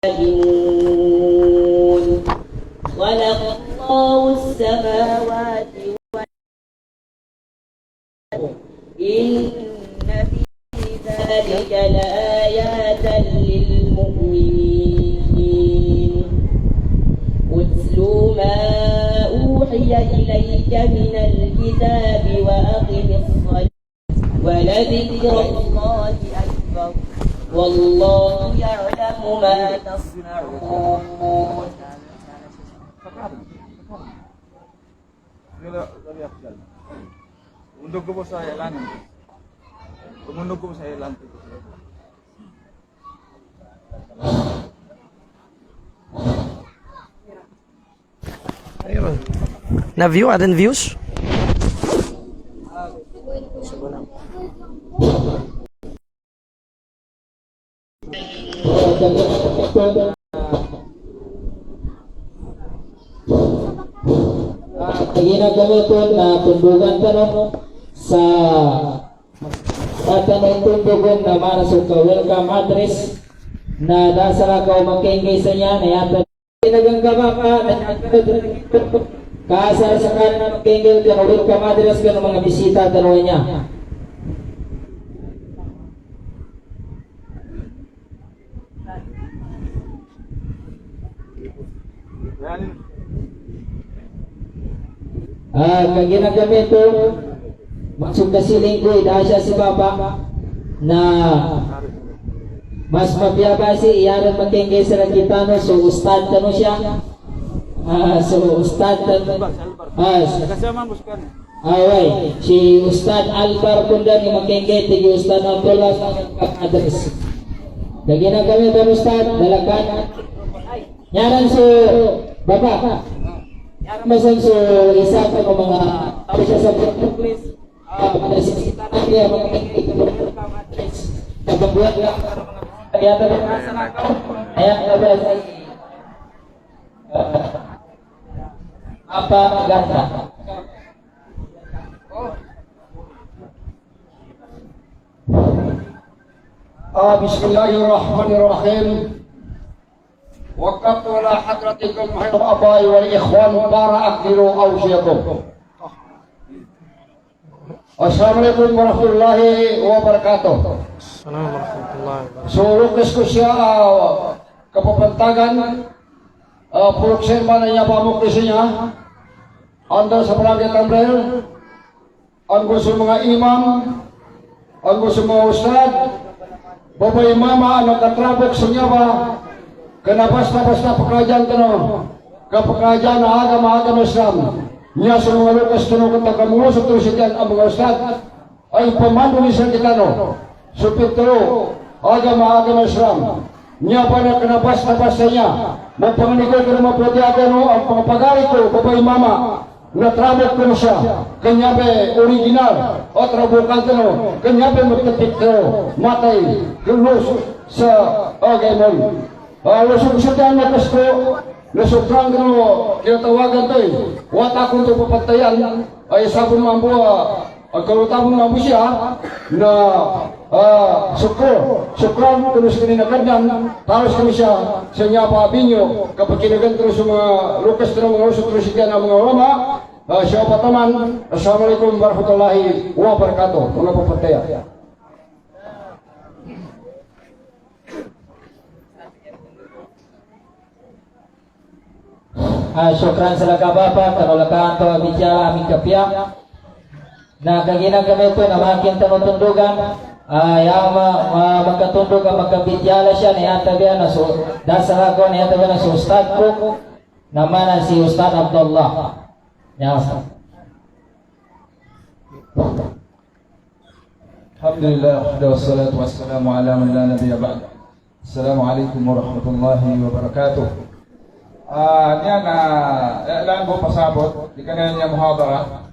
يعلمون خلق الله السماوات والأرض إن في ذلك لآيات للمؤمنين اتل ما أوحي إليك من الكتاب وأقم الصلاة ولذكر الله أكبر والله يعلم ما تصنعون. Undog ko po sa ilan. Tumundog ko po sa ilan. Ayun. Na-view? Adan views? Ginagamiton na tundugan tanong sa tanong tundugan na manasok ka welcome address na dasara ka makingay sa niya na yata ginaganggama ka kasar sa kanan makingay ka na welcome address ka ng mga bisita tanong niya. Kang ginagamit ito maksud kasi lingkoy dahil siya si Baba na mas mabiyabasi iyaran matingay sa nakitano so ustad tano siya so ustad away si Ustad Alvar Kundan yung matingay tigi Ustad Abdullah address na ginagamit ang ustad dalakan nyaran so Baba masan so isa ka ng mga tao siya sa please mga sisita na niya mga kapagbuhat lang kaya tayo nasa nakaw kaya kabal ay apa ganda Bismillahirrahmanirrahim. Waqaftu ala hadratikum hayra abai wal ikhwan para akdiru awsiyakum. Assalamualaikum warahmatullahi wabarakatuh. Assalamualaikum warahmatullahi wabarakatuh. So lukis ko siya kapapantagan puluk serman niya pamuklisnya anda sa barangay Tambrel ang gusto mga imam ang gusto mga ustad babay mama ano katrabok sa niya ba kena basta-basta pekerjaan kena ke pekerjaan agama Islam nya semua lukas kena kata kamu terus sekian abang ustaz ay pemandu bisa kita no supir agama Islam nya pada kena basta-bastanya mempenganikul kena mempelajari no ang pangpagari ko babay mama na trabok ko siya kanyabe original o trabukan kano kanyabe magtapit ko matay kulus sa agama lusog sa dyan na kasto, lusog kang kinatawagan to wata kung ito papantayan, ay sabon mambo, kalutabong mambo siya, na sukran, terus kaninagandang, taros kami siya, sa niya paabinyo, kapag kinagan terus sa mga lukas na mga usok, terus siya ng mga ulama, siya pataman, Assalamualaikum warahmatullahi wabarakatuh, mga papantayan. Syukran sa lagababa karolakaan to abidya aming kapya na kaginagamit ito na makin tanutundugan yang magkatundugan magkabidyala siya na yatabihan na dasara ko na yatabihan na si Ustad ko naman si Ustad Abdullah nyasa. Alhamdulillah wassalatu wassalamu ala man la nabiyya ba'da. Assalamualaikum warahmatullahi wabarakatuh. Niyan ilan po pasabot, di ka na niya muhabara.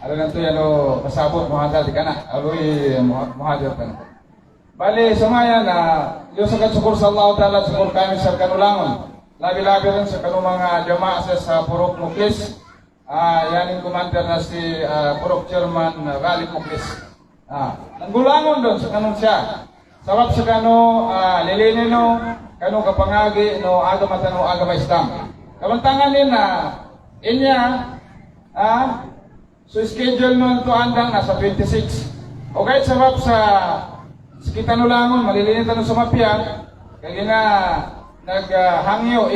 Alam lang ito yan o pasabot, muhadar, di ka na. Aloy, muhadar ka na. Bali, sumaya na, yung sa katsukur sa Allah Ta'ala, sukur kami sa kanulangon. Labi-labi rin sa kanumang jama'a sa Purok Muklis. Yan yung commander na si Purok Chairman Rally Muklis. Nanggulangon doon sa kanun siya. Sabab sa kano, lilinin no, kanu kapangagi no agama tanu agama Islam. Kamantangan din na inya so schedule nun to andang nasa 26. O kahit sabab sa kita nulangon, malilinitan sa mapya, kaya na naghangyo,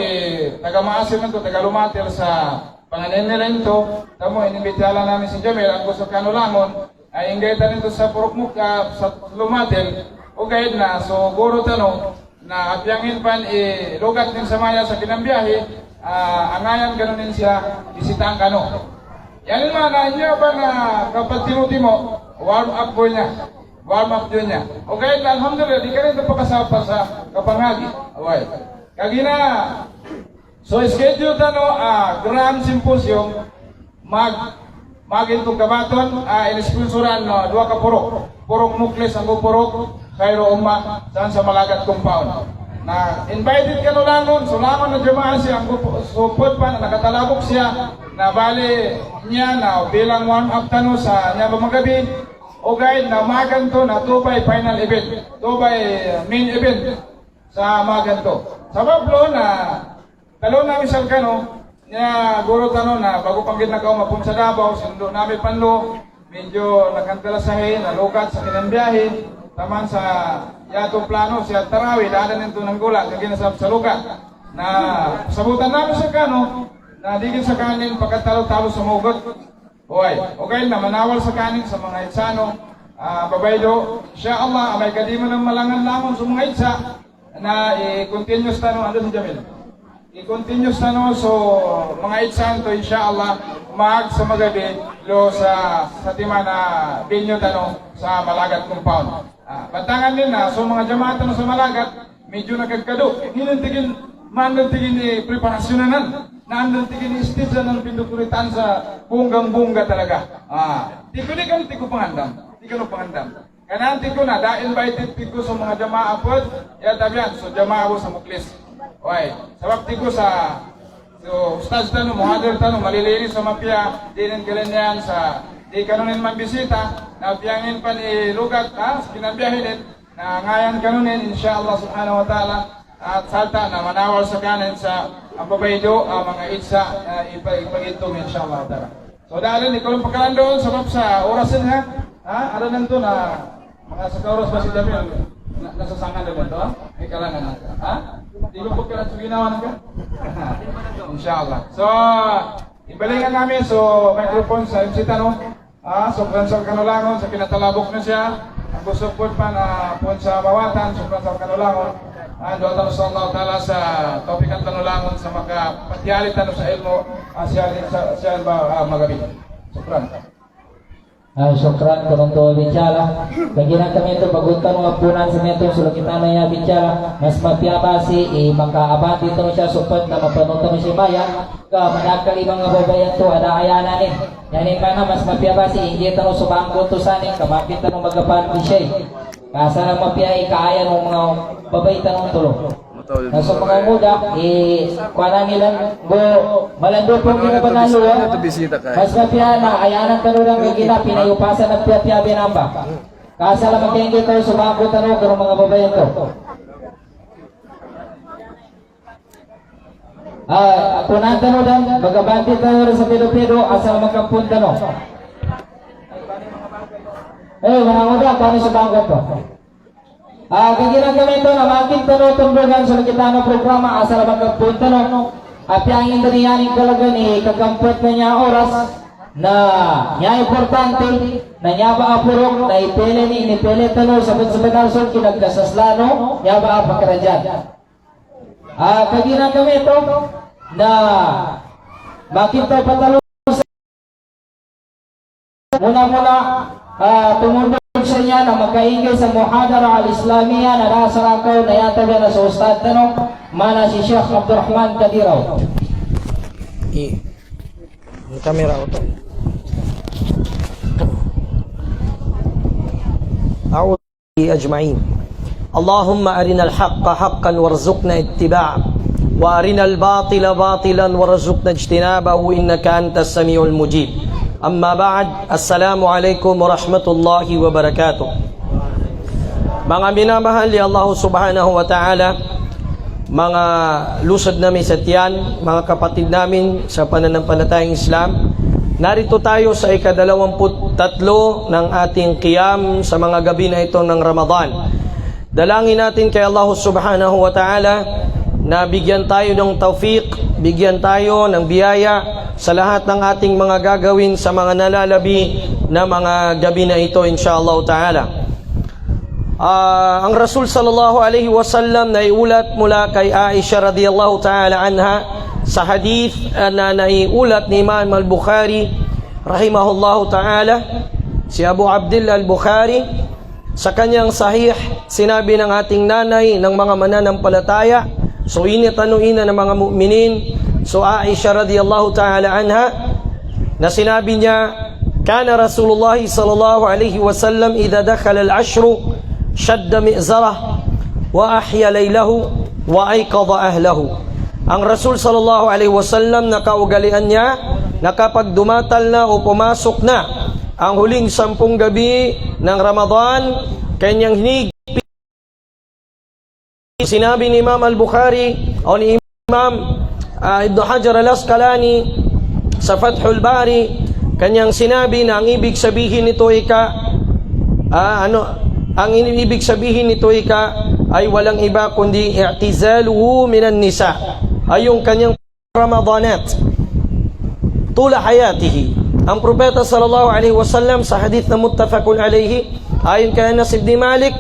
taga-maasim na to, taga-lumatil sa panganin nila ito. Tamo, inimbitala namin si Jamil, ang gusto kanulangon, ay ingaytan nito sa Purok sa lumatil, o kahit na, so guro tanong, na apyangin pan, lugat din sa maya sa kinambiyahe, angayan gano'n din siya, bisitang kano. Yan yung mga niya ba na kapag tinutimo, warm up po niya. Warm up yun niya. Okay, alhamdulillah, di ka rin ito pakasapa sa kapangagi. Okay. Kagina, so schedule tano, grand symposium, magintong kabaton, in-sponsoran dua ka purok. Purok Muklis ang purok, Cairo Umma, saan sa Malagat Compound. Na invited ka no langon, so langon na jamaah siya, ang supot pa, na nakatalabok siya, na bali niya na bilang warm up tano sa niya mamagabi, o guide na maganto na tubay final event, tubay main event sa maganto. Sa Pablo na talo namin sa kano, niya guro tano na bago pang ginagaw mapun sa Davao, sinundo namin panlo, medyo nakantalasahin, nalukat sa kinambiyahe, taman sa yatong plano siya tarawi, daanan nito ng gulat, kaginasap sa lugat, na sabutan namin sa kano, na digin sa kanin pagkatalo-talo sa mugot. Okay na manawal sa kanin sa mga itsano, babaydo, insyaAllah, may kadima ng malangan lamang sa mga itsa, na i-continuous tanong, ano si Jamil? I-continuous tanong, so mga itsan to, insyaAllah, sa magabi, lo sa tima na binyo tanong sa Malagat Compound. Batangan din na, so mga jamaat tanong sa Malagat, medyo nagkagkado, hinantigin, manantigin preparasyonanan, nanantigin stage ng pindukuritan sa bunggang-bungga talaga. Di ko pangandam. Di ko pangandam. Kananti ko na, da-invited ko sa mga jamaah po, tabihan, so jamaah po sa Muklis. Okay, sabab ti ko sa, so ustaz tanong, muhadir tanong, malilinis sa mapya, di rin kalanyan sa, di kanunin man bisita, na piyangin pa ni lugat, sa kinambiyahin din, na ngayon kanunin, insyaAllah subhanahu wa ta'ala, at salta na manawal sa kanin sa ang babaydo, mga itsa, ipag-itom insyaAllah ta'ala. So dahil ikaw ang pagkalan doon, sabab sa orasin ha, ano nang to na mga sa kauros ba si Jamil, nasasangan doon ito, may kalangan na ha? Di ko pagkalan sa ginawa na ka? InsyaAllah. So, ibalingan namin, so microphone sa MC Tanong, so Pransal Kanulangon, sa pinatalabok na siya, ang gusto po pa na po sa Mawatan, so Pransal Kanulangon, doon tayo sa Allah Ta'ala sa topik ang tanulangon sa makapatyalit tayo sa ilmo siya ba magabi. Sukran. Syukran kurang to bicara. Bagian kami itu bagutan ngapunan sa neto sulukitana ya bicara. Mas mapiabasi makaabati to siya supad na mapanutan siya bayan. Ka manakal ibang babayan to ada ayana ni. Yani mana mas mapiabasi hindi tanong sa bangko to saning kamapit tanong magapan di siya. Kasa lang mapiyay kaya ng mga babaitan ng tulong. Nasa mga muda, kuwanan nilang malando pong ginabanalo. Mas mapiyay na ayanan tanulang gagina, pinayupasan at piyapya binamba. Kasa lang magkenggi tayo sumabot tanong ng mga babayan to. Kunan tanong dan, bagabanti tayo sa pedo-pedo, asal magkampun tanong. Mga muda, kami sa bangko to. Kagiran kami ito na makin tanong tumbugan sa kita programa asal magkapunta no. At yung indaniyanin talaga ni kakampot na niya oras na niya importante na niya ba apurok na ipele ni inipele tanong sabot-sabot nason kinagdasaslano niya ba apakaradyan. Kagiran kami ito na makin tayo patalo muna tumundog sa niya na magkaingay sa muhadara al-Islamiyya na nasa rakaw na yatabi na sa Ustad tanong mana si Sheikh Abdurrahman Kadiraw. Kamera auto. أعوذ بالله أجمعين. اللهم أرنا الحق حقا وارزقنا اتباعه وأرنا الباطل باطلا وارزقنا اجتنابه إنك أنت السميع المجيب. أما بعد, السلام عليكم ورحمة الله وبركاته. Mga minamahal ni Allah subhanahu wa ta'ala, mga lusod namin sa tiyan, mga kapatid namin sa pananampalatayang Islam, narito tayo sa ika-23 ng ating qiyam sa mga gabi na ito ng Ramadan. Dalangin natin kay Allah subhanahu wa ta'ala na bigyan tayo ng tawfiq, bigyan tayo ng biyaya sa lahat ng ating mga gagawin sa mga nalalabi na mga gabi na ito, insyaAllah ta'ala. Ang Rasul sallallahu alaihi wasallam na iulat mula kay Aisha radhiyallahu ta'ala anha sa hadith na naiulat ni Imam al-Bukhari rahimahullahu ta'ala, si Abu Abdullah al-Bukhari, sa kanyang sahih, sinabi ng ating nanay ng mga mananampalataya, so ina ng mga mu'minin, so Aisha radhiyallahu ta'ala anha, na sinabi niya, kana Rasulullah sallallahu alaihi wasallam idha dakhala al-ashru shadda mi'zarah wa ahya laylahu wa ayqadha ahlahu. Ang Rasul sallallahu alaihi wasallam, nakaugalian niya na kapag dumatal na o pumasok na ang huling 10 gabi ng Ramadan, kanyang hinigpit. Sinabi ni Imam al-Bukhari o ni Imam Ibn Hajar al-Asqalani sa Fathul Bari, kanyang sinabi na ang ibig sabihin nito ang ibig sabihin nito ay walang iba kundi i'tizaluhu minan nisa, ay yung kanyang Ramadanat tula hayatihi. Ang propeta sallallahu alaihi wasallam sa hadith na muttafaqun alaihi, ayon kay Anas ibn Malik,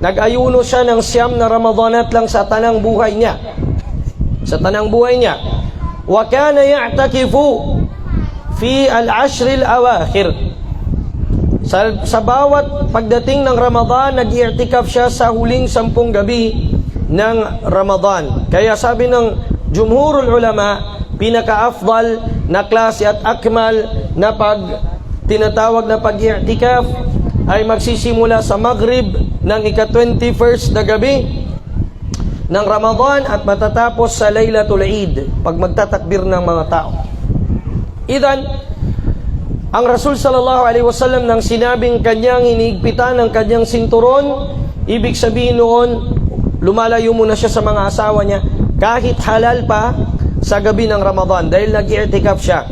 nag-ayuno siya ng 9 na Ramadanat lang sa tanang buhay niya. Wa kana ya'takifu fi al-ashr al-awakhir. Sa bawat pagdating ng Ramadan, nag-i'tikaf siya sa huling 10 gabi ng Ramadan. Kaya sabi ng jumhurul ulama, pinaka-afdal na klase at akmal na tinatawag na pag-i'tikaf ay magsisimula sa Maghrib ng ika-21st na gabi ng Ramadan at matatapos sa Laylatul Eid, pag magtatakbir ng mga tao. Idan, ang Rasul sallallahu alaihi wasallam nang sinabing kanyang hinihigpitan ng kanyang sinturon, ibig sabihin noon, lumalayo muna siya sa mga asawa niya kahit halal pa sa gabi ng Ramadan dahil nag-i'tikaf siya.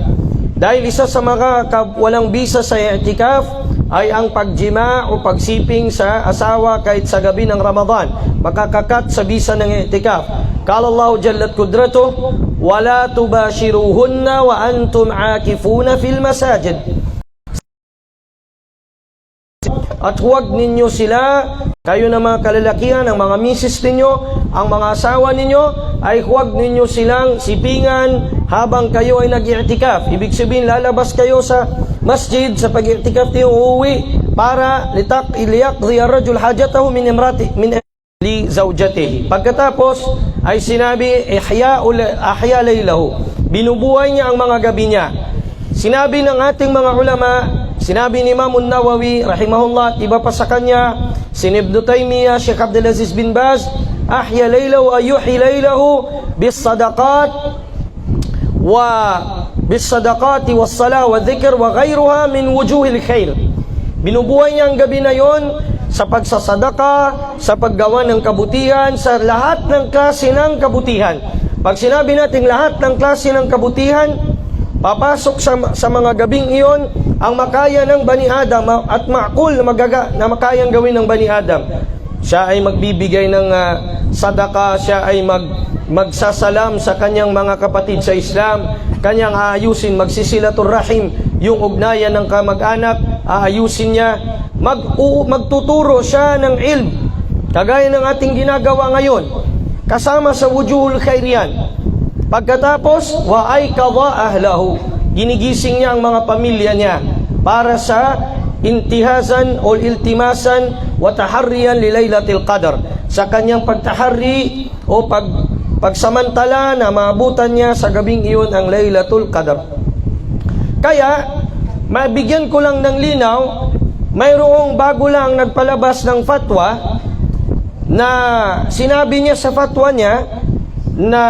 Dahil isa sa mga walang bisa sa i'tikaf ay ang pagjima o pagsiping sa asawa kahit sa gabi ng Ramadan, makakakat sa bisa ng i'tikaf. Qala Allah jallat qudratuh, wala tubashiruhunna wa antum aakifuna fil masajid. At huwag ninyo sila, kayo na mga kalalakihan, ang mga misis ninyo, ang mga asawa ninyo, ay huwag ninyo silang sipingan habang kayo ay nag-i'tikaf. Ibig sabihin, lalabas kayo sa masjid sa pag-i'tikaf niyo, uuwi para liyaqdi ar-rajul hajatahu min imrati min li zawjatihi. Pagkatapos ay sinabi ahya laylahu, binubuhay niya ang mga gabi niya. Sinabi ng ating mga ulama, sinabi ni Imam Nawawi rahimahullah at iba pa sa kanya, si Ibn Taymiyyah, Sheikh Abdul Aziz bin Baz, ahya laylahu ay yuhyi laylahu bis sadaqat was salah wa dhikr wa ghayruha min wujuhil khair. Binubuhay niya ang gabi na yon sa pagsasadaka, sa paggawa ng kabutihan, sa lahat ng klase ng kabutihan. Pag sinabi natin lahat ng klase ng kabutihan, papasok sa mga gabing iyon ang makaya ng Bani Adam at ma'kul na makayang gawin ng Bani Adam. Siya ay magbibigay ng sadaka, siya ay magsasalam sa kanyang mga kapatid sa Islam, kanyang aayusin, magsisilatul rahim, yung ugnayan ng kamag-anak, aayusin niya, magtuturo siya ng ilm, kagaya ng ating ginagawa ngayon, kasama sa wujuhul khairiyan. Pagkatapos, wa ayqadha ahlahu, ginigising niya ang mga pamilya niya para sa intihazan o iltimasan wa taharriyan li Lailatul Qadr, sa kanyang pagtahari o pagsamantala na maabutan niya sa gabing iyon ang Lailatul Qadr. Kaya mabigyan ko lang ng linaw, mayroong bago lang nagpalabas ng fatwa na sinabi niya sa fatwa niya na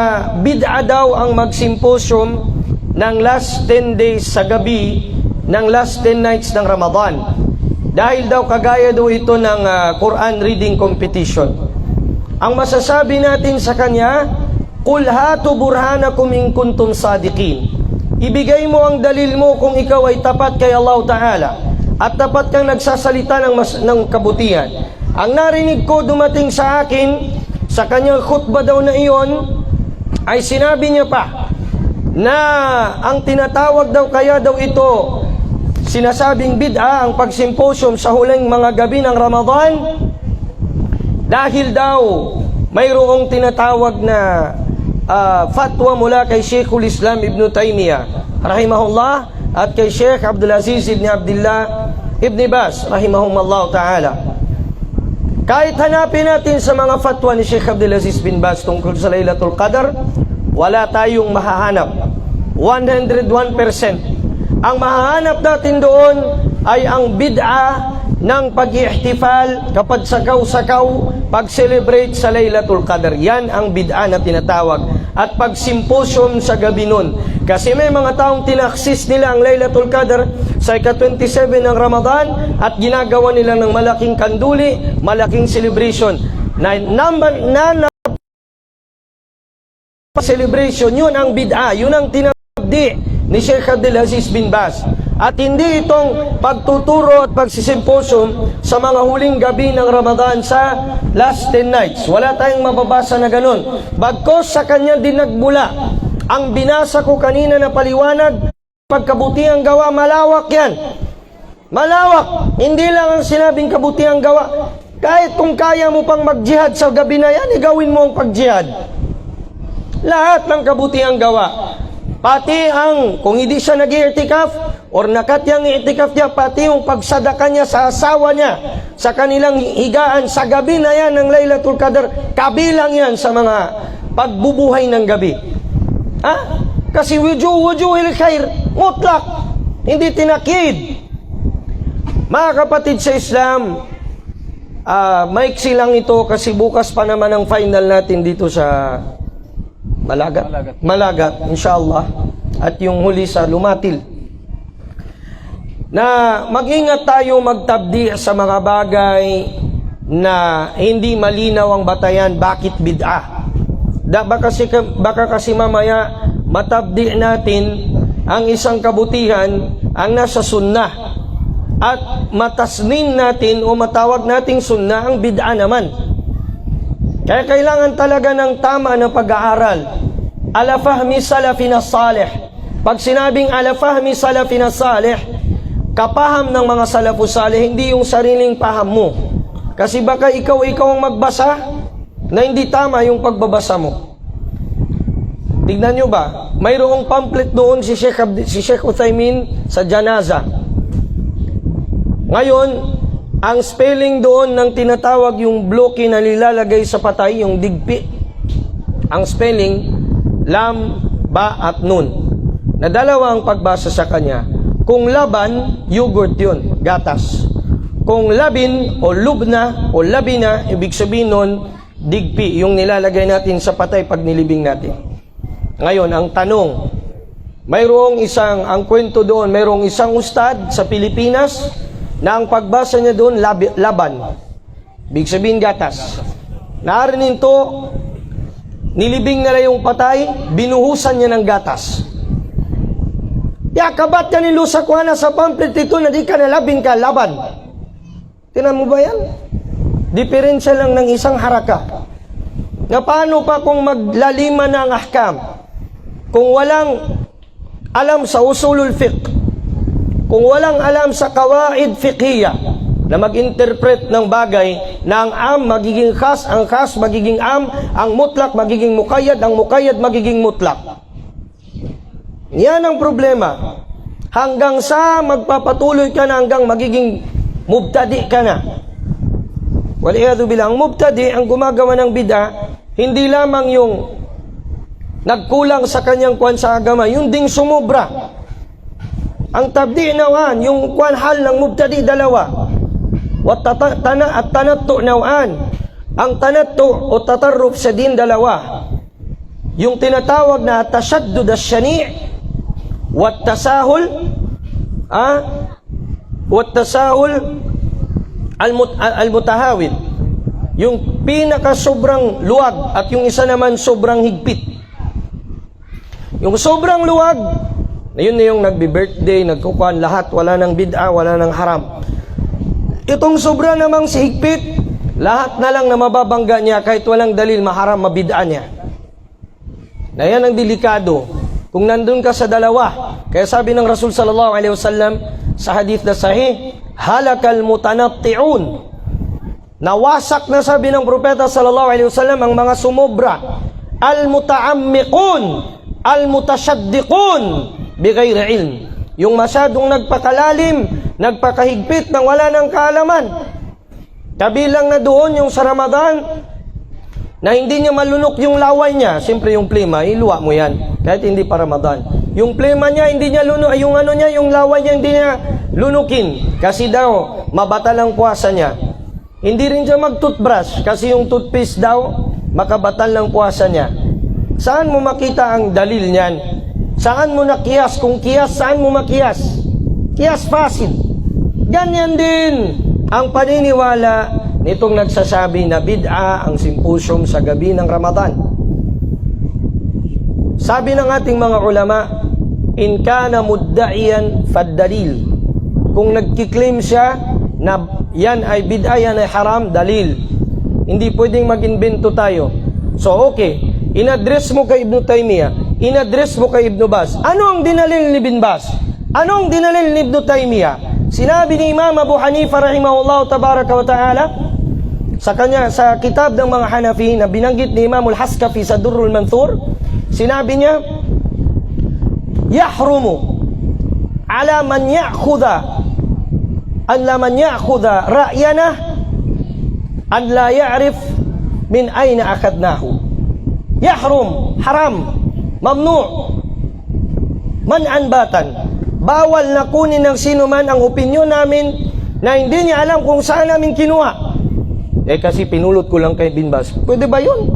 bid'a daw ang magsimposium ng last 10 days sa gabi ng last 10 nights ng Ramadan, dahil daw kagaya daw ito ng Quran reading competition. Ang masasabi natin sa kanya, Qul hatu burhanakum in kuntum sadiqin. Ibigay mo ang dalil mo kung ikaw ay tapat kay Allah Ta'ala at tapat kang nagsasalita ng kabutihan. Ang narinig ko dumating sa akin sa kanyang khutbah daw na iyon ay sinabi niya pa na ang tinatawag daw kaya daw ito sinasabing bid'a ang pagsimposium sa huling mga gabi ng Ramadan dahil daw mayroong tinatawag na fatwa mula kay Sheikhul Islam Ibn Taymiyyah rahimahullah at kay Sheikh Abdul Aziz Ibn Abdullah Ibn Baz rahimahumullah ta'ala. Kahit hanapin natin sa mga fatwa ni Sheikh Abdul Aziz bin Baz tungkol sa Laylatul Qadr, wala tayong mahahanap 101%. Ang mahahanap natin doon ay ang bid'a ng pag-ihtifal kapag sakaw-sakaw, pag-celebrate sa Laylatul Qadr. Yan ang bid'a na tinatawag. At pag-symposium sa gabi nun. Kasi may mga taong tinaksis nila ang Laylatul Qadr sa ika-27 ng Ramadan at ginagawa nila ng malaking kanduli, malaking celebration. Celebration, yun ang bid'a, yun ang tinabdi ni Sheikh Abdul Aziz bin Baz. At hindi itong pagtuturo at pagsisimposium sa mga huling gabi ng Ramadan sa last 10 nights. Wala tayong mababasa na ganun. Bagkos sa kanya din nagmula. Ang binasa ko kanina na paliwanag, pagkabutihang gawa, malawak yan. Malawak. Hindi lang ang sinabing kabutihang gawa. Kahit kung kaya mo pang mag-jihad sa gabi na yan, igawin mo ang pag-jihad. Lahat ng kabutihang gawa. Pati ang, kung hindi siya nag-i'tikaf, or nakatyang i'tikaf niya, pati yung pagsadaka niya sa asawa niya, sa kanilang higaan, sa gabi na yan ng Laylatul Qadr, kabilang yan sa mga pagbubuhay ng gabi. Ha? Kasi wujuhil khair, mutlak, hindi tinakid. Mga kapatid sa Islam, maiksi lang ito kasi bukas pa naman ang final natin dito sa Malagat, inshallah. At yung huli sa Lumatil. Na mag-ingat tayo magtabdi sa mga bagay na hindi malinaw ang batayan. Bakit bid'ah? Baka kasi mamaya matabdi natin ang isang kabutihan ang nasa sunnah. At matasnin natin o matawag nating sunnah ang bid'ah naman. Kaya kailangan talaga ng tama na pag-aaral. Ala fahmi salafina salih. Pag sinabing ala fahmi salafina salih, kapaham ng mga salafus salih, hindi yung sariling paham mo. Kasi baka ikaw ang magbasa na hindi tama yung pagbabasa mo. Tignan nyo ba? Mayroong pamphlet doon si Sheikh Uthaymin sa janaza. Ngayon, ang spelling doon ng tinatawag yung bloke na nilalagay sa patay, yung digpi. Ang spelling, lam, ba, at nun. Na dalawa ang pagbasa sa kanya. Kung laban, yogurt yun, gatas. Kung labin, o lubna, o labina, ibig sabihin nun, digpi, yung nilalagay natin sa patay pag nilibing natin. Ngayon, ang tanong, ang kwento doon, mayroong isang ustad sa Pilipinas, na ang pagbasa niya doon, laban. Ibig sabihin, gatas. Narinig to, nilibing nila yung patay, binuhusan niya ng gatas. Kabat ka ni Lusa Kuana sa pamphlet ito na di ka nalabing ka, laban. Tinan mo ba yan? Diferensya lang ng isang haraka. Na paano pa kung maglalima na ang ahkam? Kung walang alam sa usulul fiqh, kung walang alam sa kawaid fiqhiyah na mag-interpret ng bagay na ang am magiging khas, ang khas magiging am, ang mutlak magiging muqayyad, ang muqayyad magiging mutlak. Yan ang problema. Hanggang sa magpapatuloy ka na hanggang magiging mubtadi ka na. Waliyadu billah, ang mubtadi, ang gumagawa ng bid'a, hindi lamang yung nagkulang sa kanyang kwan sa agama, yung ding sumubra. Ang tabdi nawan, yung kwan hal ng mubtadi, dalawa. At tanattu nawan. Ang tanattu o tatarruf sa din, dalawa. Yung tinatawag na tashaddud as-shani' wat tasahul al-mutahawil. Yung pinaka sobrang luwag at yung isa naman sobrang higpit. Yung sobrang luwag, yun na yung nagbi-birthday, nagkukuhan, lahat, wala nang bid'a, wala nang haram. Itong sobra namang si higpit, lahat na lang na mababangga niya kahit walang dalil, maharam, mabid'a niya. Na yan ang delikado. Kung nandun ka sa dalawa, kaya sabi ng Rasul sallallahu alaihi wasallam sa hadith na sahih, halakal mutanatti'un. Nawasak na, sabi ng propeta sallallahu alaihi wasallam, ang mga sumobra, al-muta'ammiqun, al-mutasyaddiqun bighairi ilm. Yung masyadong nagpakalalim, nagpakahigpit nang wala ng kaalaman. Kabilang na doon yung sa Ramadan na hindi niya malunok yung laway niya. Siyempre yung plema, iluwa mo yan kahit hindi pa Ramadan. Yung plema niya hindi niya lunok, yung ano niya, yung laway niya hindi niya lunukin kasi daw mabata lang puasa niya. Hindi rin siya mag-toothbrush kasi yung toothpaste daw makabatal lang puasa niya. Saan mo makita ang dalil niyan? Saan mo nakiyas? Kung kiyas, saan mo makiyas? Kiyas fasid. Ganyan din ang paniniwala nitong nagsasabi na bid'a ang simposyum sa gabi ng Ramadan. Sabi ng ating mga ulama, in kana mudda'iyan faddalil. Kung nagkiklaim siya na yan ay bid'a, yan ay haram, dalil. Hindi pwedeng mag-invento tayo. So okay, in-address mo kay Ibn Taymiyyah, in-address mo kay Ibn Baz. Ano ang dinalil ni Ibn Baz? Ano ang dinalil ni Ibn Taymiyyah? Sinabi ni Imam Abu Hanifa rahimahullah tabaraka wa ta'ala sa kanya, sa kitab ng mga Hanafi na binanggit ni Imam al-Haskafi sa Durrul Manthur, sinabi niya, yahrumu ala man ya'khudha ra'yana an la ya'rif min ayna akhadnahu. Yahrum, haram, mamnu', man'an batan. Bawal na kunin ng sino man ang opinyon namin na hindi niya alam kung saan namin kinuha. Kasi pinulot ko lang kay Bin Baz. Pwede ba yun?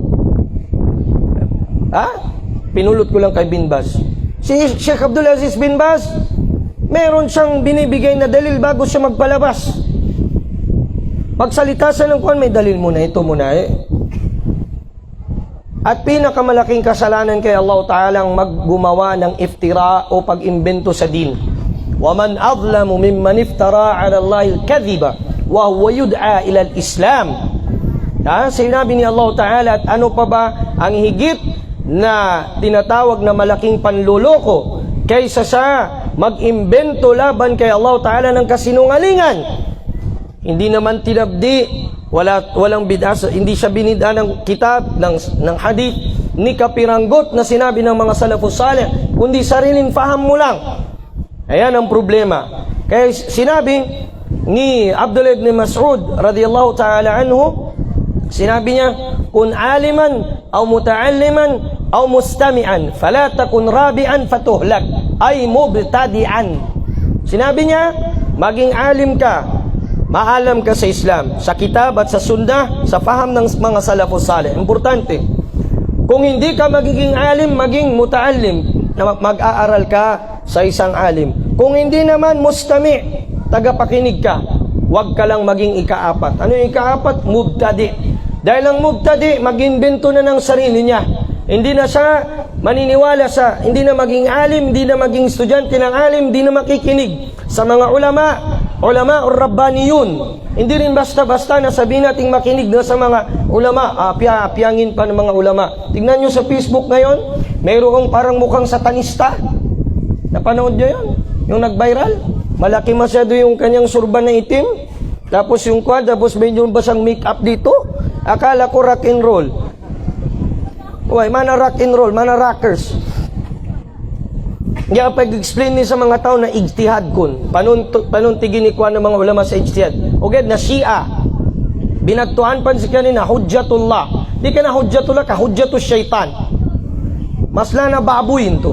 Ha? Pinulot ko lang kay Bin Baz. Si Sheikh Abdul Aziz Bin Baz, meron siyang binibigay na dalil bago siya magpalabas. Pagsalita sa ng kuwan, may dalil muna, ito muna At pinakamalaking kasalanan kay Allah Ta'ala ang maggumawa ng iftira o pag-imbento sa din. وَمَنْ أَظْلَمُ مِمَّنْ اِفْتَرَى عَلَى اللَّهِ الْكَذِبَ وَهُوَ يُدْعَى إِلَى الْإِسْلَامِ. Sinabi ni Allah Ta'ala, at ano pa ba ang higit na tinatawag na malaking panluloko kaysa sa mag-imbento laban kay Allah Ta'ala ng kasinungalingan. Hindi naman tinabdi, walang bid'a, hindi siya binid'a ng kitab, ng hadith, ni kapiranggot na sinabi ng mga salafus salih, kundi sariling faham mo lang. Ayan ang problema. Kaya sinabi ni Abdullah ibn Mas'ud radiyallahu ta'ala anhu, sinabi niya, kun aliman aw muta'alliman aw mustami'an fala takun rabi'an fatuhlak, ay mubtadi'an. Sinabi niya, maging alim ka, maalam ka sa Islam, sa kitab at sa sunnah, sa faham ng mga salafus salih. Importante. Kung hindi ka magiging alim, maging muta'allim, mag-aaral ka sa isang alim. Kung hindi naman mustami', tagapakinig ka, huwag ka lang maging ikaapat. Ano yung ikaapat? Mubtadi. Dahil ang mubtadi, mag-invento na ng sarili niya. Hindi na siya maniniwala sa, hindi na maging alim, hindi na maging estudyante ng alim, hindi na makikinig sa mga ulama o rabbaniyun. Hindi rin basta-basta na sabihin nating makinig na sa mga ulama, piyangin pa ng mga ulama. Tingnan nyo sa Facebook ngayon, mayroong parang mukhang satanista. Napanood nyo yun? Yung nag-viral? Malaki masyado yung kanyang surban na itim. Tapos yung quad, tapos medyo basang make-up dito. Akala ko rock and roll. Uy, mana rock and roll, mana rockers. Nga pag-explain ni sa mga tao na ijtihad kun. Panuntigin ni kuwan ng mga ulama sa ijtihad. Ugad na Shia. Binagtuan pan si kanina, hujjatullah. Di ka na hujjatullah, ka hujjatus syaitan. Masla na babuyin to.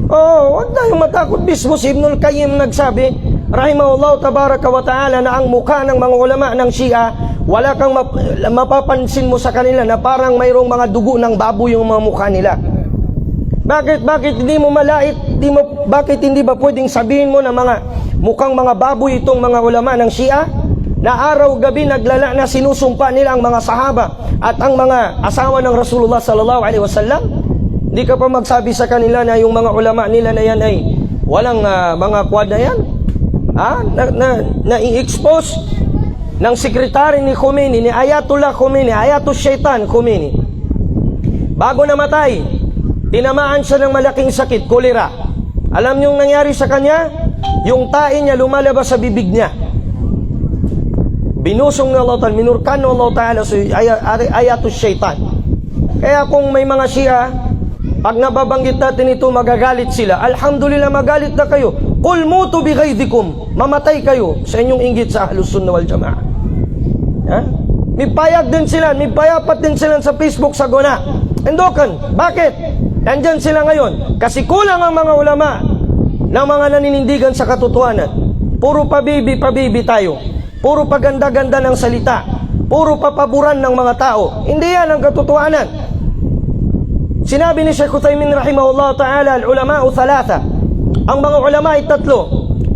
Huwag tayong matakot. Bismo si Ibnul Qayyim nagsabi, rahimahullah tabaraka wa ta'ala, na ang mukha ng mga ulama ng Shia, wala kang mapapansin mo sa kanila na parang mayroong mga dugo ng baboy yung mga mukha nila. Bakit hindi mo malait? Bakit hindi ba pwedeng sabihin mo na mukhang mga baboy itong mga ulama ng Shia? na araw-gabi naglala na sinusumpa nila ang mga sahaba at ang mga asawa ng Rasulullah sallallahu alaihi wasallam? Hindi ka pa magsabi sa kanila na yung mga ulama nila na yan ay walang mga kwad na yan? Na-i-expose ng sekretary ni Khomeini, ni Ayatollah Khomeini, Ayatul Shaitan Khomeini. Bago namatay, tinamaan siya ng malaking sakit, kolera. Alam niyo yung nangyari sa kanya? Yung tae niya lumalabas sa bibig niya. Binusong na Allah Ta'ala, minurkan na Allah Ta'ala sa Ayatul Shaitan. Kaya kung may mga Shia, pag nababanggit natin ito, magagalit sila. Alhamdulillah, magalit na kayo. Qul mutu bighaydikum, mamatay kayo sa inyong inggit sa Ahlus Sunnah wal Jamaah. May payag din sila, may payapat din sila sa Facebook sa guna. Endokan, bakit? Nandyan sila ngayon. Kasi kulang ang mga ulama ng mga naninindigan sa katotohanan. Puro pabibi tayo. Puro paganda-ganda ng salita. Puro papaburan ng mga tao. Hindi yan ang katotohanan. Sinabi ni Sheikh Uthaymin rahimahullah ta'ala, al-ulama'u thalatha. Ang mga ulama ay tatlo.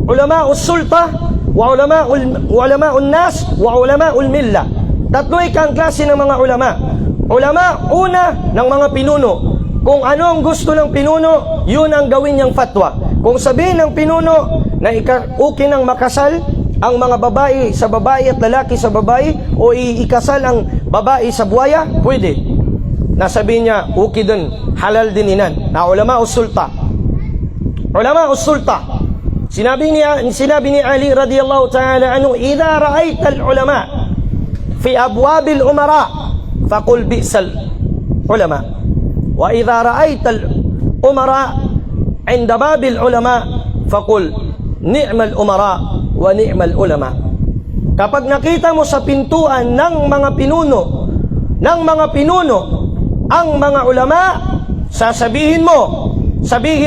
Ulama'u sulta, wa ulama'u nas, wa ulama'u milla. Tatlo ikang klase ng mga ulama. Ulama, una, ng mga pinuno. Kung ano ang gusto ng pinuno, yun ang gawin niyang fatwa. Kung sabihin ng pinuno na okay nang makasal ang mga babae sa babae at lalaki sa babae, o ikasal ang babae sa buwaya, pwede. Nasabihin niya, okay din, halal din inan. Na ulama o sulta. Ulama o sulta. Sinabi ni Ali radiyallahu ta'ala anhu, idha ra'ayta al-ulama fi abwabil umara, faqul bi'sal ulama. Wa idha ra'ayta al-umara inda babil ulama, faqul ni'mal umara wa ni'mal ulama. Kapag nakita mo sa pintuan ng mga pinuno ang mga ulama, sabihin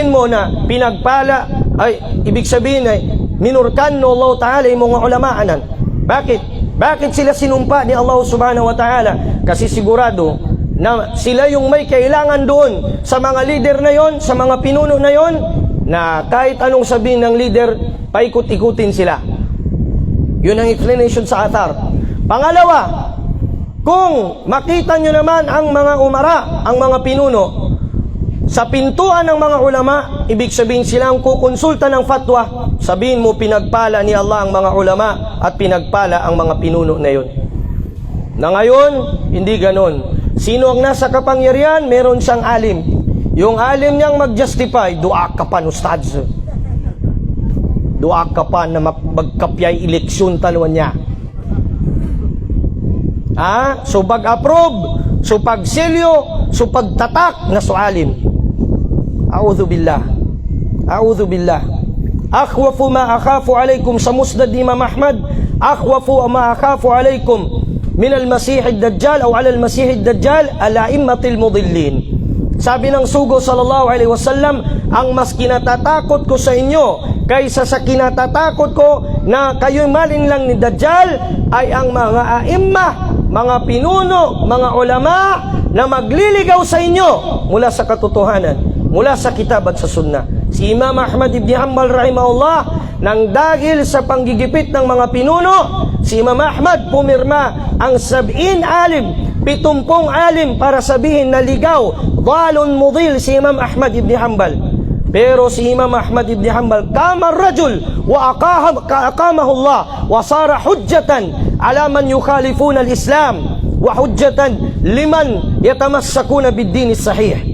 mo na pinagpala, ay ibig sabihin ay minurkan no Allah Ta'ala yung mga ulamaanan. Bakit sila sinumpa ni Allah Subhanahu wa Ta'ala? Kasi sigurado na sila yung may kailangan doon sa mga leader na yon, sa mga pinuno na yon, na kahit anong sabihin ng leader, paikot-ikutin sila. Yun ang explanation sa athar. Pangalawa, kung makita nyo naman ang mga umara, ang mga pinuno, sa pintuan ng mga ulama, ibig sabihin sila ang kukonsulta ng fatwa, sabihin mo pinagpala ni Allah ang mga ulama at pinagpala ang mga pinuno na yun. Na ngayon, hindi ganon. Sino ang nasa kapangyarihan? Meron siyang alim. Yung alim niyang mag-justify, dua ka pa, ustads. Dua ka pa na magkapyay eleksyon talwan niya. So pag-approve, so pag-selyo, so pagtatak na sualim. A'udhu billah. Akhwafu ma akhafu alaykum sa musnad ni Imam Ahmad, akhwafu ma akhafu alaykum min al-Masih ad-Dajjal o ala al-Masih ad-Dajjal al-a'immatil mudillin. Sabi ng sugo sallallahu alaihi wasallam, ang mas kinatatakot ko sa inyo kaysa sa kinatatakot ko na kayo'y malin lang ni Dajjal ay ang mga a'immah, mga pinuno, mga ulama na magliligaw sa inyo mula sa katotohanan, mula sa kitab at sa sunnah. Si Imam Ahmad ibn Hanbal rahimahullah, nang dahil sa panggigipit ng mga pinuno, si Imam Ahmad pumirma ang 70 alim, 70 alim para sabihin na ligaw, dhalun mudil si Imam Ahmad ibn Hanbal. Pero si Imam Ahmad ibn Hanbal kama rajul wa aqamahu Allah wa sara hujjatan ala man yukhalifuna al-Islam wa hujjatan liman yatamassakuna bid-din as-sahih.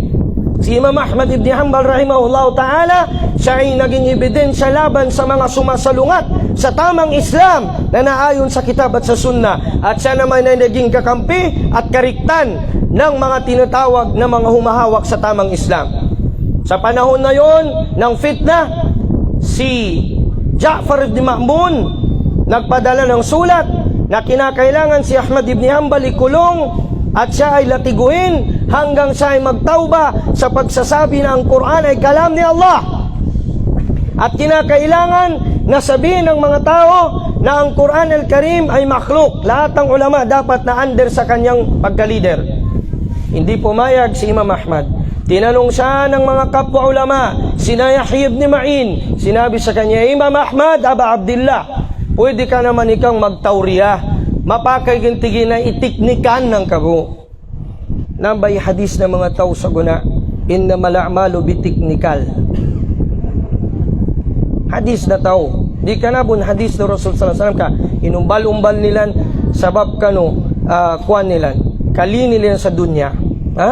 Si Imam Ahmad ibn Hanbal rahimahullah ta'ala, siya ay naging ebidensya laban sa mga sumasalungat sa tamang Islam na naayon sa kitab at sa sunnah, at siya naman ay naging kakampi at kariktan ng mga tinatawag na mga humahawak sa tamang Islam. Sa panahon na yon ng fitna, si Ja'far ibn Ma'mun nagpadala ng sulat na kinakailangan si Ahmad ibn Hanbal ikulong at siya ay latiguin hanggang siya ay magtauba sa pagsasabi na ang Quran ay kalam ni Allah. At kinakailangan na sabihin ng mga tao na ang Quran al-Karim ay makhluk. Lahat ng ulama dapat na under sa kanyang pagka-leader. Hindi pumayag si Imam Ahmad. Tinanong siya ng mga kapwa ulama, sina Yahya ibn Ma'in. Sinabi sa kanya, Imam Ahmad, Aba Abdillah, Pwede ka naman ikang magtauriya. Mapakay gintigin na itiknikan ng kabo. Nambay hadis ng mga tao sa guna, innamal a'malu bitiknikal. Hadis na tao. Di ka na bun hadis na Rasul sallallahu alaihi wasallam ka. Inumbal-umbal nilan, sabab kano, kuan nilan. Kali nilan sa dunya. Ha?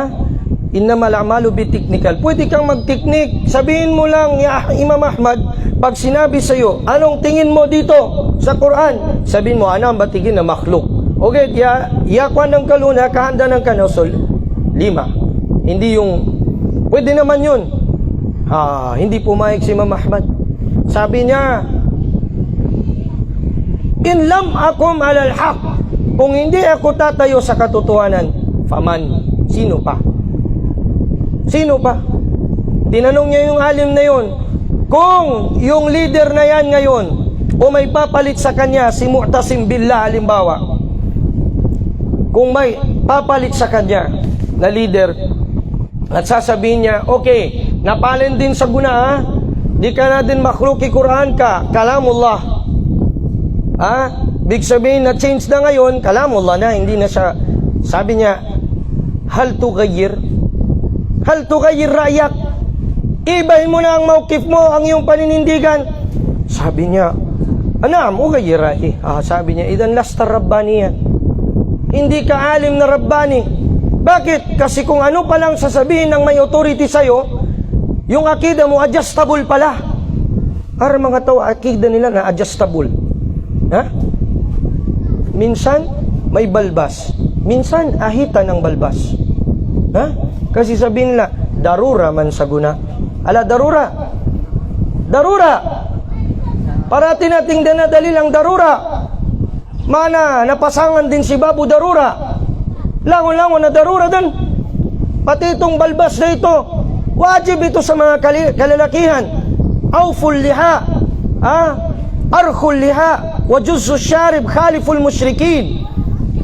Innamal a'malu bitiknikal. Pwede kang magtiknik. Sabihin mo lang, ya Imam Ahmad, pag sinabi sa'yo, anong tingin mo dito sa Quran? Sabihin mo, ano ang batigin na makhluk? Okay, kuan ng kaluna, kahanda ng kanasul, 5. Hindi yung, pwede naman yun. Hindi pumayag si Imam Ahmad. Sabi niya, in lam akum alal haq, kung hindi ako tatayo sa katotohanan, faman, sino pa? Sino pa? Tinanong niya yung alim na yun, kung yung leader na yan ngayon, o may papalit sa kanya, si Mu'tasim Billah, halimbawa, kung may papalit sa kanya na leader, at sasabihin niya, okay, napalin din sa guna, ha? Di ka na din makhluki Quran ka, kalamullah. Big sabihin na change na ngayon, kalamullah na, hindi na siya. Sabi niya, hal tughayir ra'yak, ibahin mo na ang mawkif mo, ang iyong paninindigan. Sabi niya, anam, ughayir ra'yi. Sabi niya, idan lasta rabbaniyan, hindi ka alim na rabbani. Bakit? Kasi kung ano pa lang sasabihin ng may authority sa'yo, yung akida mo adjustable pala. Mga tao, akida nila na adjustable. Minsan may balbas, minsan ahita ng balbas. Kasi sabihin nila, darura man sa guna. Darura. Parati nating dinadali lang darura. Mana, napasangan din si Babu darura. Langon-langon na darura din. Pati itong balbas na ito, wajib ito sa mga kalalakihan. Awful liha, arkhul liha, wa juzzu syarib khaliful musyrikin.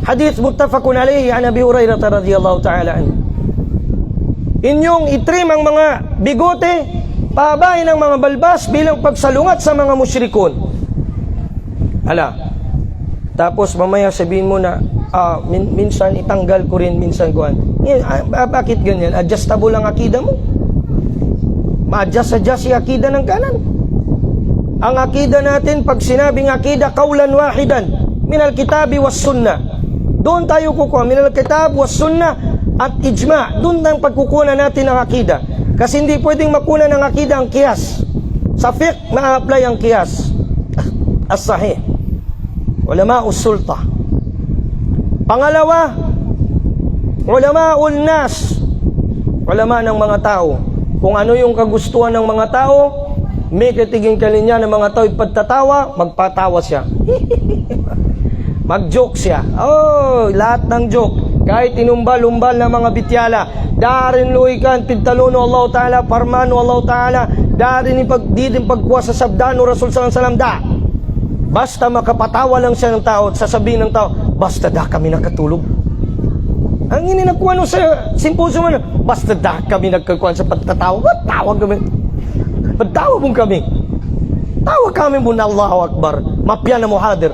Hadith muttafaqun alayhi an Abi Hurairah radhiyallahu ta'ala anhu. Inyong itrim ang mga bigote, pahabain ang mga balbas bilang pagsalungat sa mga musyrikon. Tapos mamaya sabihin mo na, minsan itanggal ko rin, minsan kuhan. Bakit ganyan? Adjustable ang akida mo? Ma-adjust yung akida ng kanan. Ang akida natin, pag sinabing akida, kaulan wahidan, minal kitabi was sunnah. Doon tayo kukuha, minal kitab was sunnah at ijma. Doon ang pagkukuha natin ng akida. Kasi hindi pwedeng makuha ng akida ang kiyas. Sa fiqh, ma-apply ang kiyas. As-sahih. Ulama'us sulta. Pangalawa, ulama'ul nas. Ulama ng mga tao. Kung ano yung kagustuhan ng mga tao, may katiging kalinya ng mga tao ipagtatawa, magpatawa siya. Mag-joke siya. Lahat ng joke. Kahit inumbal-umbal na mga bityala. Darin luikan, pintalono Allah Ta'ala, parmano Allah Ta'ala, darin din pagkuha sa sabdano Rasul Sallallahu Alaihi Wasallam, da. Basta makapatawa lang siya ng tao at sasabihin ng tao, basta da kami nakatulog. Ang ininakuha nung sa simposyo mo, basta da kami nagkakuha sa pagtatawa. Tawag kami. Pagtawa mo kami. Tawa kami muna, Allahu Akbar. Mapya na muhadir.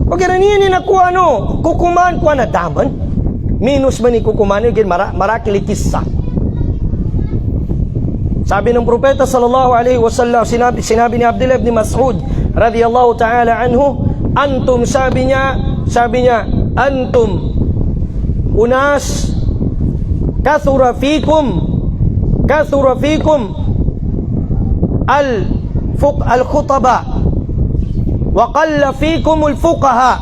Pag ganyan inakuha kukuman kuha na daman. Minus man ni kukuman, marakili kisa. Sabi ng propeta sallallahu alaihi wasallam, sinabi ni Abdullah ibn Mas'ud radhiyallahu ta'ala anhu, antum, sabi niya, antum unas kathura fikum al-khutaba wa qalla fikum al-fuqaha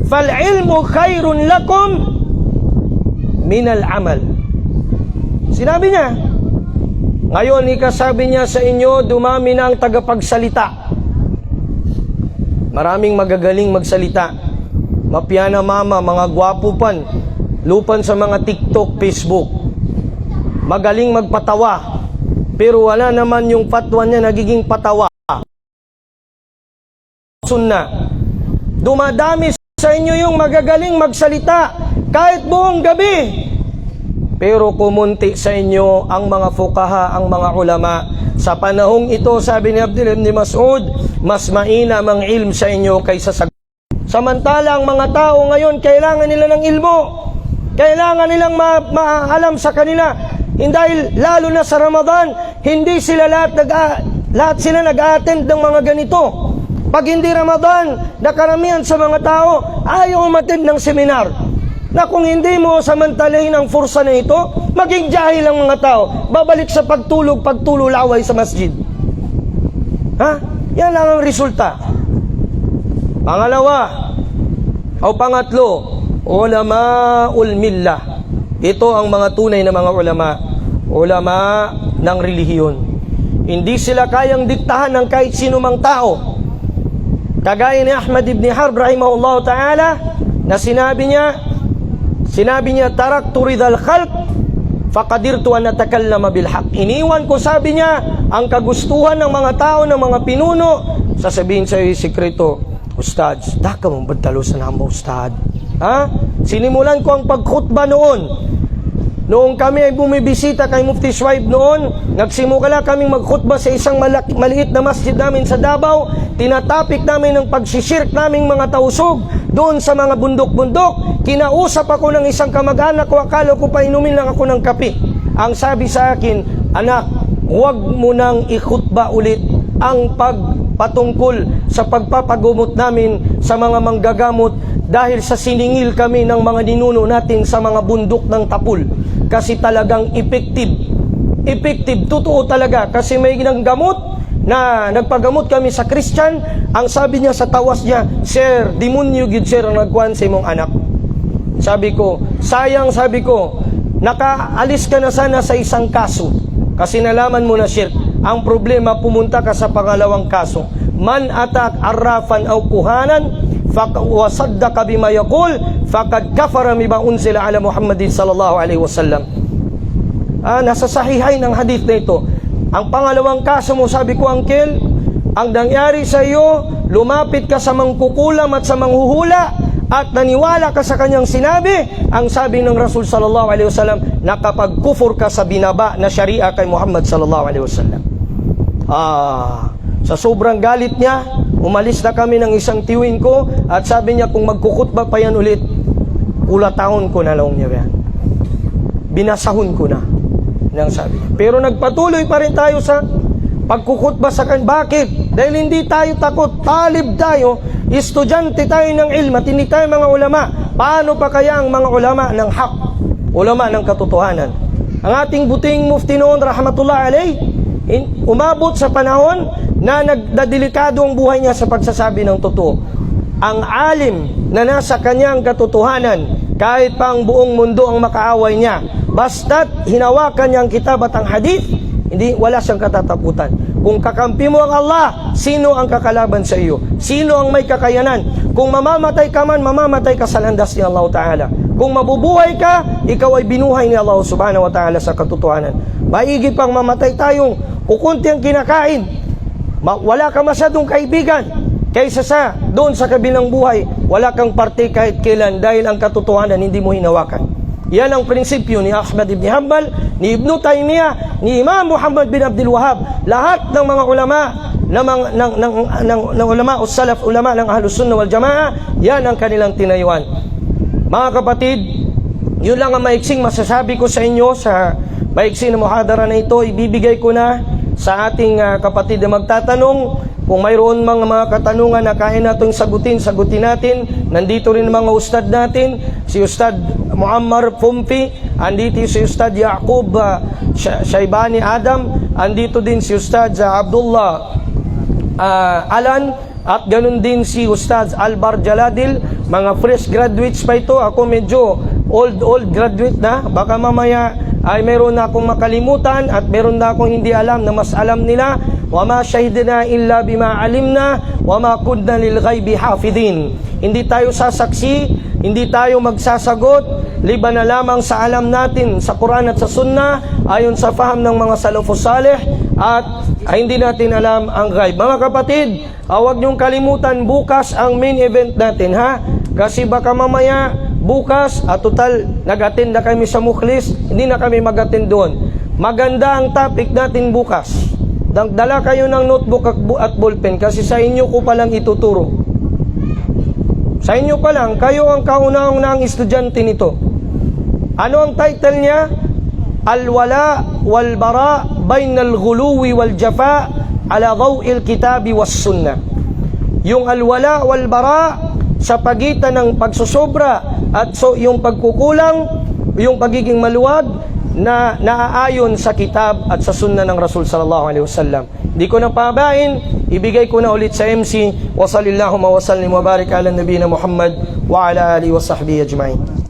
fal ilmu khairun lakum min al-amal. Sinabi niya, ngayon ikasabi niya sa inyo, dumami na ang tagapagsalita. Maraming magagaling magsalita. Mapyana mama, mga gwapo pan, lupan sa mga TikTok, Facebook. Magaling magpatawa. Pero wala naman yung fatwa niya nagiging patawa. Sunna. Dumadami sa inyo yung magagaling magsalita kahit buong gabi. Pero kumunti sa inyo ang mga fuqaha, ang mga ulama. Sa panahong ito, sabi ni Abdullah ibn Mas'ud, mas mainam ang ilm sa inyo kaysa sa... Samantala, ang mga tao ngayon, kailangan nila ng ilmo. Kailangan nilang maalam sa kanila. Dahil lalo na sa Ramadan, hindi sila lahat sila nag-attend ng mga ganito. Pag hindi Ramadan, nakaramihan sa mga tao, ayaw umattend ng seminar. Na kung hindi mo samantalahin ang fursa na ito, maging jahil ang mga tao. Babalik sa pagtululaway sa masjid. Ha? Yan lang ang resulta. Pangalawa, o pangatlo, ulamaul millah. Ito ang mga tunay na mga ulama ng relihiyon. Hindi sila kayang diktahan ng kahit sino mang tao. Kagaya ni Ahmad ibn Harb rahimahullah ta'ala, na sinabi niya, taraktu ridal khalq faqadirtu an natakallama bil haqq. Iniwan ko, sabi niya, ang kagustuhan ng mga tao, ng mga pinuno. Sasabihin sa iyo sikreto, Ustad, daka mong badalo sa nama, Ustad. Ha? Sinimulan ko ang pagkhutba noon. Noong kami ay bumibisita kay Mufti Shuaib noon, nagsimula kaming magkhutba sa isang maliit na masjid namin sa Davao. Tinatapik namin ng pagsishirk naming mga tausog doon sa mga bundok-bundok. Kinausap ako ng isang kamag-anak ko, akala ko pa inumin lang ako ng kape. Ang sabi sa akin, anak, huwag mo nang ikhutba ulit ang pagpatungkol sa pagpapagumot namin sa mga manggagamot dahil sa siningil kami ng mga ninuno natin sa mga bundok ng Tapul. Kasi talagang effective, totoo talaga. Kasi may gamot na nagpagamot kami sa Christian. Ang sabi niya sa tawas niya, Sir, demonyo gid sir ang nagkuhan sa imong anak. Sabi ko, sayang, sabi ko, nakaalis ka na sana sa isang kaso kasi nalaman mo na shirk. Ang problema, pumunta ka sa pangalawang kaso. Man atak arrafan aw kuhanan wa saddaka bima yaqul faqad kafara bima unzila ala Muhammadin sallallahu alaihi wasallam. Nasa sahihain ng hadith na ito. Ang pangalawang kaso mo, sabi ko, Uncle, ang nangyari sa iyo, lumapit ka sa mangkukulam at sa manghuhula at naniwala ka sa kanyang sinabi. Ang sabi ng Rasul sallallahu alaihi wasallam, nakapagkufur ka sa binaba na sharia kay Muhammad sallallahu alaihi wasallam. Sa sobrang galit niya, umalis na kami ng isang tiwin ko at sabi niya, kung magkukutba pa yan ulit, ulatahon ko na lang niya yan. Binasahon ko na. Nang sabi. Pero nagpatuloy pa rin tayo sa pagkukutba sa kan. Bakit? Dahil hindi tayo takot. Talib tayo. Estudyante tayo ng ilm at hindi tayo mga ulama. Paano pa kaya ang mga ulama ng haq? Ulama ng katotohanan. Ang ating buting mufti noon, rahmatullah alayh, umabot sa panahon na nagdadelikado ang buhay niya sa pagsasabi ng totoo. Ang alim na nasa kanyang katotohanan, kahit pa ang buong mundo ang makaaway niya, basta't hinawakan niya ang kitab at ang hadith, wala siyang katataputan. Kung kakampi mo ang Allah, sino ang kakalaban sa iyo? Sino ang may kakayanan? Kung mamamatay ka man, mamamatay ka sa landas ni Allah Ta'ala. Kung mabubuhay ka, ikaw ay binuhay ni Allah Subhanahu wa Ta'ala sa katotohanan. Maigi pang mamatay tayong kukunti ang kinakain. Wala ka masyadong kaibigan. Kaysa sa doon sa kabilang buhay, wala kang parte kahit kailan dahil ang katotohanan hindi mo hinawakan. Yan ang prinsipyo ni Ahmad ibn Hanbal, ni Ibn Taymiyyah, ni Imam Muhammad bin Abdul Wahhab. Lahat ng mga ulama ng ulama us-salaf, ulama ng Ahlus Sunnah wal Jamaa, yan ang kanilang tinayuan. Mga kapatid, yun lang ang maiksing masasabi ko sa inyo sa maiksing na muhadara na ito. Ibibigay ko na sa ating kapatid na magtatanong. Kung mayroon mga katanungan na kaya natin sagutin natin. Nandito rin mga ustad natin, si Ustad Muammar Fumfi, andito si Ustad Yaqub Shaybani Adam, andito din si Ustad Abdullah Alan, at ganun din si Ustad Albar Jaladil. Mga fresh graduates pa ito. Ako medyo old graduate na. Baka mamaya ay meron na akong makalimutan at meron na akong hindi alam na mas alam nila. وَمَا شَهِدْنَا إِلَّا بِمَا عَلِمْنَا وَمَا كُنَّا لِلْغَيْبِ حَافِظِينَ. Hindi tayo sasaksi, hindi tayo magsasagot, liban na lamang sa alam natin sa Quran at sa Sunnah, ayon sa faham ng mga salafus salih, at hindi natin alam ang ghaib. Mga kapatid, huwag niyong kalimutan, bukas ang main event natin, ha? Kasi baka mamaya, bukas, total, nag-attend na kami sa Mukhlis, hindi na kami mag-attend doon. Maganda ang topic natin bukas. Dala kayo ng notebook at ballpen kasi sa inyo ko palang ituturo. Sa inyo pa lang, kayo ang kauna-unahang estudyante nito. Ano ang title niya? Al-wala wal-bara bainal ghuluwi wal-jafa ala dhaw'il kitabi was sunnah. Yung al-wala wal-bara sa pagitan ng pagsusobra at yung pagkukulang, yung pagiging maluwag na naaayon sa kitab at sa sunnah ng Rasul sallallahu alaihi wasallam. Hindi ko na pabain, ibigay ko na ulit sa MC. Wa sallallahu wa sallim wa barik ala nabiyina Muhammad wa ala alihi wa sahbihi ajma'in.